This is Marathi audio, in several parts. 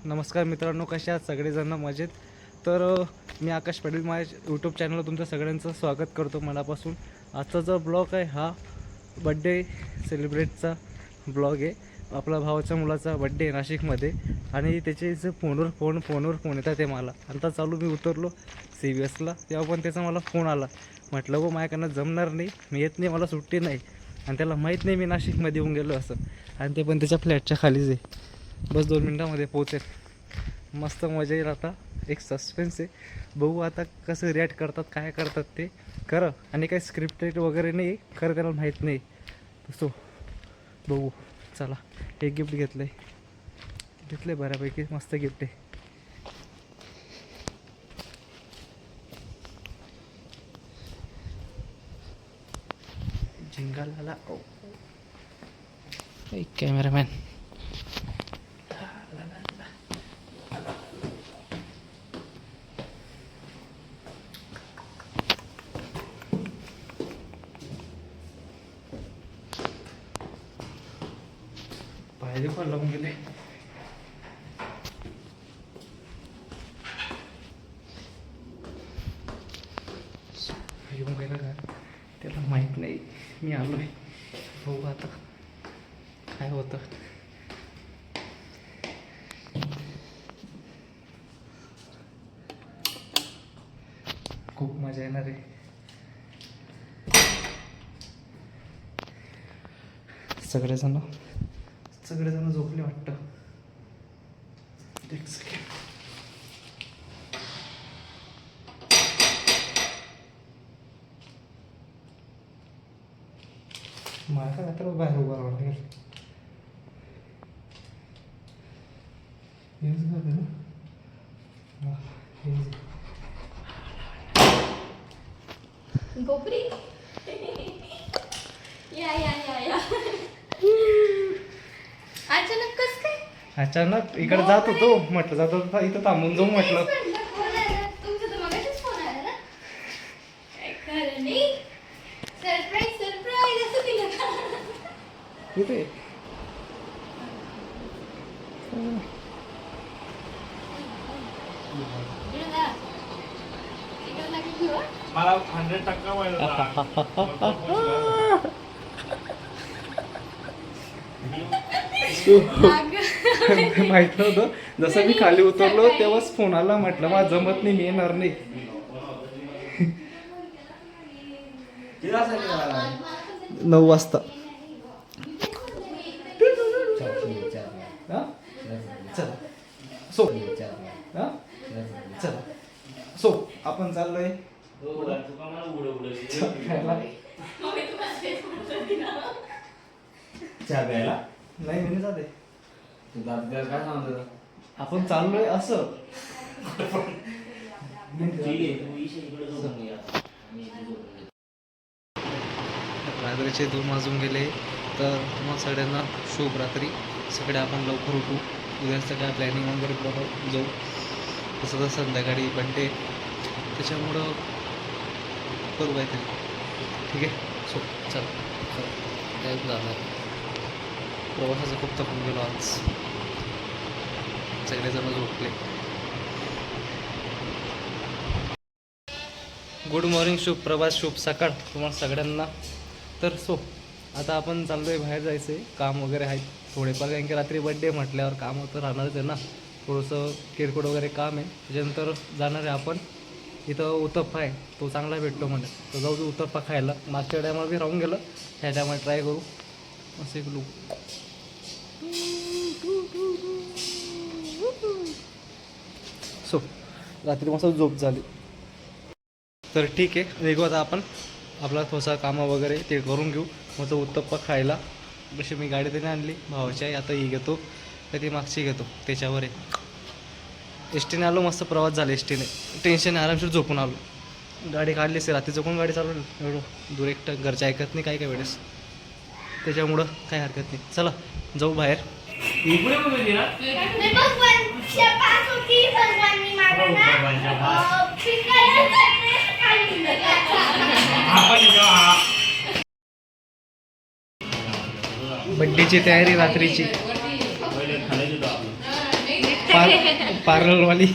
नमस्कार मित्रांनो, कसे आहात सगळेजण? मजेत. तर मी आकाश पाटील माझ्या यूट्यूब चॅनलवर तुमचं सगळ्यांचं स्वागत करतो मनापासून. आजचा जो ब्लॉग आहे हा बड्डे सेलिब्रेटचा ब्लॉग आहे. आपल्या भावाच्या मुलाचा बड्डे आहे नाशिकमध्ये आणि त्याचे जे फोनवर फोन येतात ते मला. आता चालू मी उतरलो CVSला, तेव्हा पण त्याचा मला फोन आला. म्हटलं हो माझ्याकडनं जमणार नाही, मी येत नाही, मला सुट्टी नाही. आणि त्याला माहीत नाही मी नाशिकमध्ये येऊन गेलो असं. आणि ते पण त्याच्या फ्लॅटच्या खालीच आहे. बस 2 मिनटामध्ये पोहोचेल. मस्त मजा येईल. आता एक सस्पेन्स आहे, बघू आता कसं रिॲक्ट करतात, काय करतात ते. खरं आणि काही स्क्रिप्टेड वगैरे नाही, खरं त्याला माहीत नाही. सो बघू. चला, एक गिफ्ट घेतलं आहे बऱ्यापैकी मस्त गिफ्ट आहे. झिंगाला एक कॅमेरामॅन. पाहिजे पण लावून गेले. येऊन गेलं का त्याला माहीत नाही मी आलो आहे. बघू आता काय होतं. खूप मजा येणार आहे. सगळेजण झोपले वाटतं. एक सेकंड. मला काय आता बाहेर उभा राहावं लागेल. गोपरी या या या या अचानक कस काय? अचानक इकडे जात होतो, म्हटलं जात होता इथं थांबून जाऊ म्हटलं. तुमचा तर मगाशीच फोन आला ना. काय खरं नाही. सरप्राईज असं दिलं का? इथे मला 100% माहित नव्हतं. जसं मी खाली उतरलो तेव्हाच फोन आला. म्हटलं मला जमत नाही, मी येणार नाही. 9 वाजता. चल सो आपण चाललोय चहा प्यायला. नाही मी जाते. काय सांगतो आपण चाललोय असं. रात्रीचे 2 वाजून गेले. तर तुम्हाला सगळ्यांना शुभ रात्री. सगळे आपण लवकर उठू. उद्याचं काय प्लॅनिंग वगैरे बघू जाऊ. तसं तर संध्याकाळी बड्डे, त्याच्यामुळं करू काहीतरी. ठीक आहे. सो चल काय जाणार. प्रवासाचं खूप थकून गेलो आज. सगळेजण झोपले. गुड मॉर्निंग, शुभ प्रभात, शुभ सकाळ तुम्हाला सगळ्यांना. तर सो आता आपण चाललो आहे, बाहेर जायचं आहे. काम वगैरे आहेत थोडेफार, कारण की रात्री बड्डे म्हटल्यावर काम तर राहणारच आहे ना. थोडंसं किरकोळ वगैरे काम आहे. त्याच्यानंतर जाणार आहे आपण. इथं उत्तप्पा आहे, तो चांगला भेटतो म्हणजे, तर जाऊ उत्तप्पा खायला. मागच्या टायमाला बी राहून गेलं, ह्या टायमाला ट्राय करू. असं एक लूक. सो रात्री मस्त झोप झाली. तर ठीक आहे, निघू आता आपण. आपला थोडंसं कामं वगैरे ते करून घेऊ. मग तो उत्तप्पा खायला. जशी मी गाडी त्याने आणली भावाची आहे. आता ही घेतो का ती मागची घेतो, त्याच्यावर आहे. एसटीने आलो, मस्त प्रवास झाला एसटीने. टेन्शन आरामशीर झोपून आलो. गाडी काढली असेल रात्रीचं, कोण गाडी चालवली एवढं दूर एकटं. घरचे ऐकत नाही काय वेळेस, त्याच्यामुळं काय हरकत नाही. चला जाऊ बाहेर. बड्डेची तयारी रात्रीची. पार्लरवाली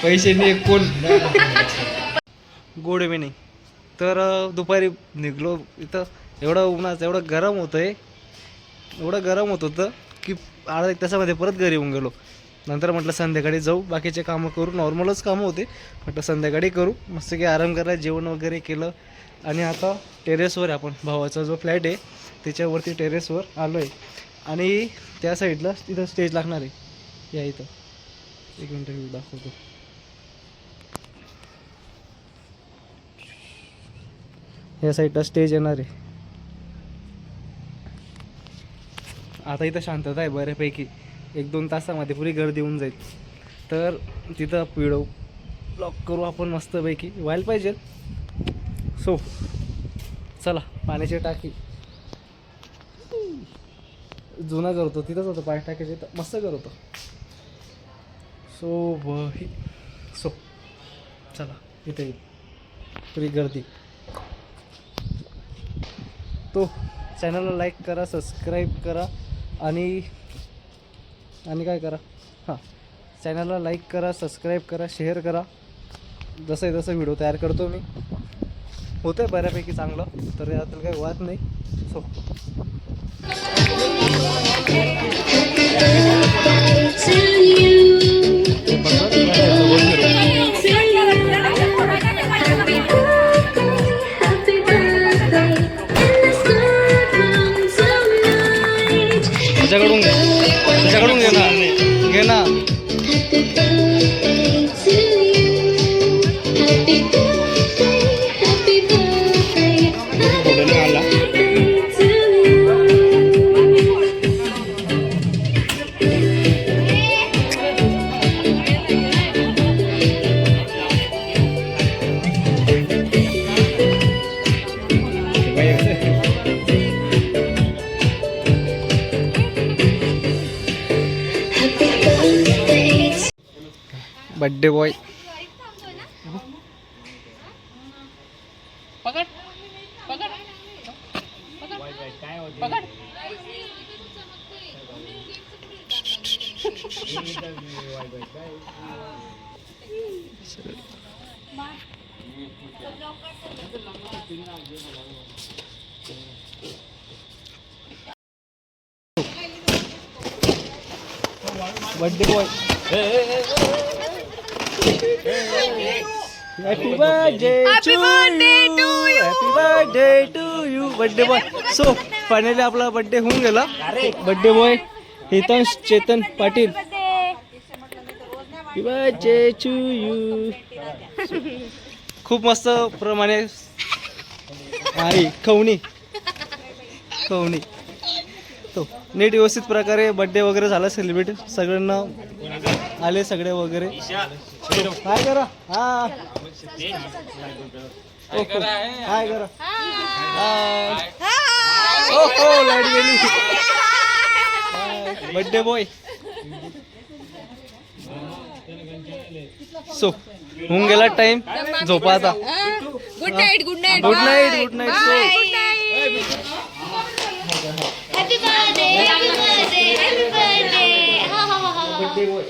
पैसे नाही कोण गोड मी नाही. तर दुपारी निघलो इथं, एवढं उन्हाचं एवढं गरम होतं आहे, एवढं गरम होत होतं की अर्धा एक तासामध्ये परत घरी येऊन गेलो. नंतर म्हटलं संध्याकाळी जाऊ, बाकीचे कामं करू, नॉर्मलच कामं होते, म्हटलं संध्याकाळी करू. मस्त की आराम करा, जेवण वगैरे केलं आणि आता टेरेसवर आहे. आपण भावाचा जो फ्लॅट आहे त्याच्यावरती टेरेसवर आलो आहे आणि त्या साईडला तिथं स्टेज लागणार आहे. या इथं एक मिनटं व्ह्यू दाखवतो. या साईडला स्टेज येणार आहे. आता इथं शांतता आहे बऱ्यापैकी, 1-2 तासामध्ये पुरी गर्दी होऊन जाईल. तर तिथं व्हिडिओ ब्लॉग करू आपण मस्तपैकी, व्हायला पाहिजे. सो चला, पाण्याची टाकी जुना करतो तिथंच होतं, पाणी टाकायचे तर मस्त करतो. सो चला, इथे येईल पुरी गर्दी. तो चॅनलला लाईक करा, सबस्क्राईब करा आणि काय करा, हां चॅनलला लाईक करा, सबस्क्राईब करा, शेअर करा. जसं जसं व्हिडिओ तयार करतो मी, होतं आहे बऱ्यापैकी चांगलं, तर यातलं काही वाद नाही. सो तुझ्याकडून घे ना, घे ना. Birthday boy birthday boy. Happy birthday to you, happy birthday to you birthday boy. So finally आपला बर्थडे होऊन गेला. Birthday boy Hitansh Chetan Patil, happy birthday to you. खूप मस्त प्रमाणे आहे खवणी तो नीट व्यवस्थित प्रकारे बर्थडे वगैरे झाला सेलिब्रेट, सगळ्यांना आले सगळे वगैरे. हाय करा, हाय करा, हो लाईट गेली. Birthday boy. सो होऊन गेला टाइम, झोपा आता. Good night. Good night. So happy birthday, happy birthday, happy birthday. Birthday boy.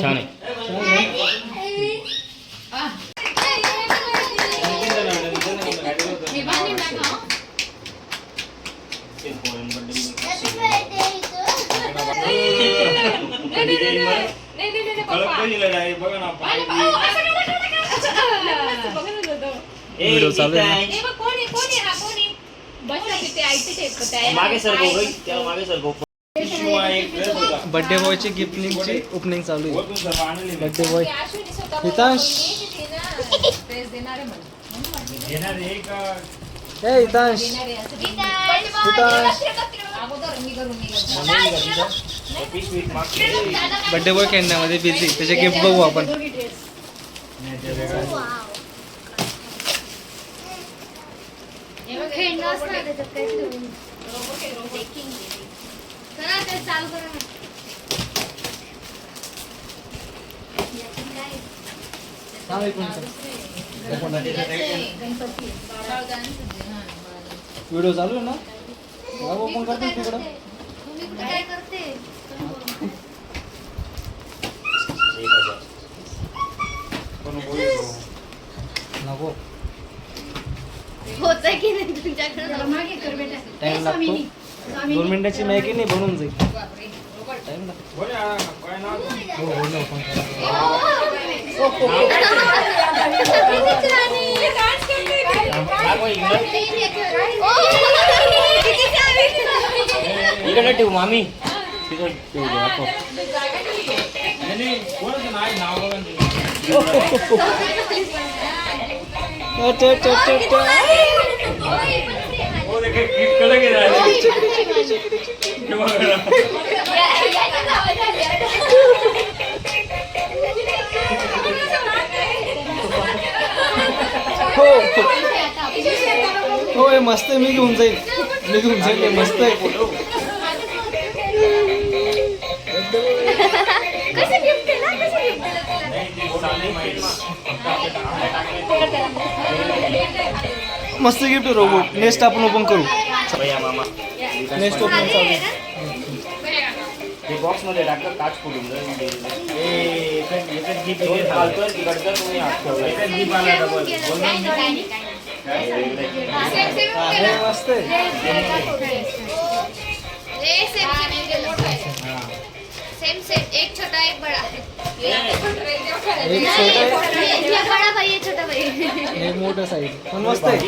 छान आहे. व्हिडिओ चालू आहे. बर्थडे बॉयची गिफ्टिंगची ओपनिंग चालू आहे. Birthday boy Hitansh. हे हितांश, बड्डे बॉय खेळण्यामध्ये बिझी. त्याचे गिफ्ट बघू आपण. खेळणं असतं ना त्याच्यात काहीतरी. चला ते चालू करा ना. व्हिडिओ चालू आहे ना? ओपन करतो तिकडं. तुम्ही कुठे काय करते? नको. होतंय की नाही तुमच्याकडे? टाइम लागतो. 2 मिनिटाची मॅगी नाही बनून जाईल. टाइम लागतो. हो हो ना ओपन करा. इकडे ठेवू मामी. तिकडे ठेवू दाखव. हो हे मस्त आहे. मी घेऊन जाईल. हे मस्त आहे. कसं गिफ्ट केलं? कसं गिफ्ट मस्त गिफ्ट रोबोट. नेक्स्ट आपण ओपन करू. नेक्स्ट ओपन चालू. बॉक्स मध्ये टाकलं काच फोडून मस्त आहे. सेम सेम एक छोटा एक बड़ा. एक छोटा ये बड़ा भाई, ये छोटा भाई. हे मोठं साईज पण मस्त आहे.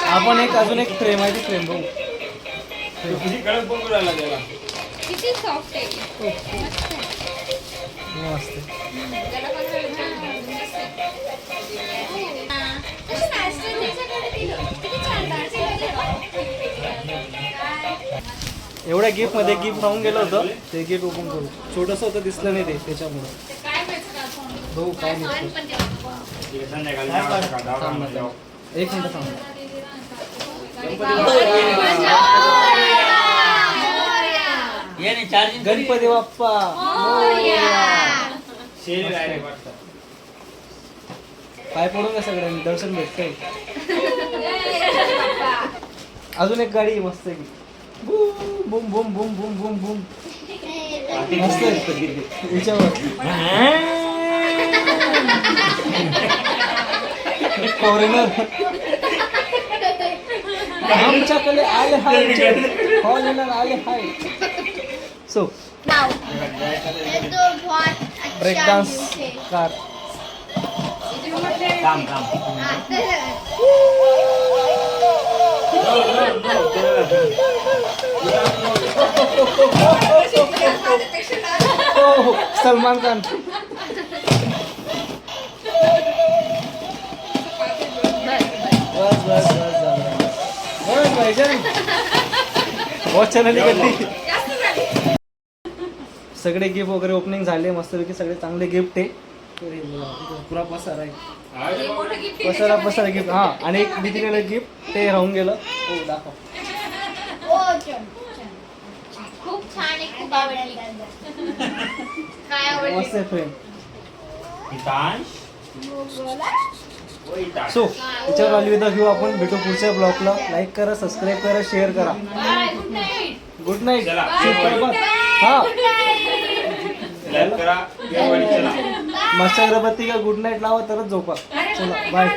आपण अजून एक फ्रेम आहे. ती फ्रेम बघू. किती सॉफ्ट आहे. मस्त एवढ्या गिफ्ट मध्ये गिफ्ट राहून गेलं होतं. ते गिफ्ट ओपन करू. छोटस होतं दिसलं नाही ते त्याच्यामुळे बघू काय नाही. एक मिनिट थांब. गणपती बाप्पा पाय पडून का सगळ्यांनी दर्शन भेटतंय. अजून एक गाडी मस्त आहे. Boom boom boom boom boom boom मस्त आहे. याच्यावर फॉरेनर आमच्याकडे आले हाय. फॉरेनर आले हाय. So break dance car. काम काम हो सलमान खान. बस बस बस झालं. भाईजान बहुत चॅनल करते. सगळे गिफ्ट वगैरे ओपनिंग झाले मस्तपैकी. सगळे चांगले गिफ्ट आहे. पुरा पसारा आहे. पसारा गिफ्ट. हा आणि एक मी दिलेलं गिफ्ट ते राहून गेलं. हो दाखव. खूप छान आहे. खूप आवडली. काय आवडली? मस्त आहे फ्रेम. हितांश सो याच्यावर अलविदा घेऊ आपण. भेटू पुढच्या ब्लॉगला. लाईक करा, सबस्क्राईब करा, शेअर करा. Good night. चला. हा करा. मस्त अगरबत्ती का गुड नाईट लावा तरच झोपा. चला बाय.